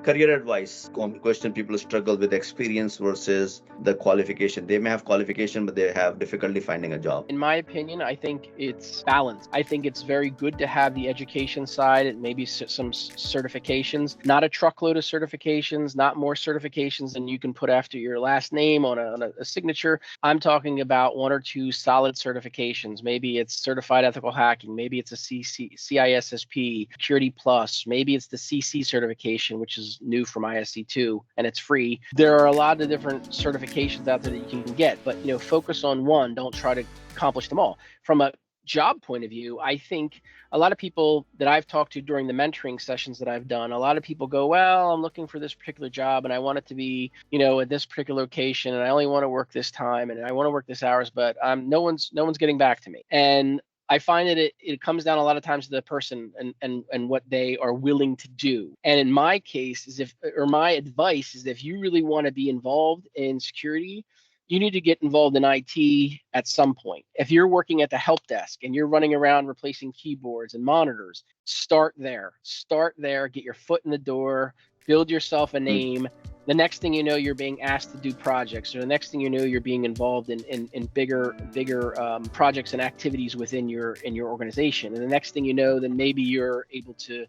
career advice, question people struggle with experience versus the qualification. They may have qualification, but they have difficulty finding a job. In my opinion, I think it's balanced. I think it's very good to have the education side and maybe some certifications, not a truckload of certifications, not more certifications than you can put after your last name on a signature. I'm talking about one or two solid certifications. Maybe it's certified ethical hacking. Maybe it's a CISSP, Security Plus. Maybe it's the CC certification, which is new from ISC2 and it's free. There are a lot of different certifications out there that you can get, but focus on one. Don't try to accomplish them all. From a job point of view, I think a lot of people that I've talked to during the mentoring sessions that I've done, a lot of people go, well, I'm looking for this particular job and I want it to be, at this particular location and I only want to work this time and I want to work this hours, but no one's getting back to me. And I find that it comes down a lot of times to the person and what they are willing to do. And in my case, my advice is if you really want to be involved in security, you need to get involved in IT at some point. If you're working at the help desk and you're running around replacing keyboards and monitors, start there. Get your foot in the door, build yourself a name. The next thing you know, you're being asked to do projects, or the next thing you know, you're being involved in bigger projects and activities within your organization. And the next thing you know, then maybe you're able to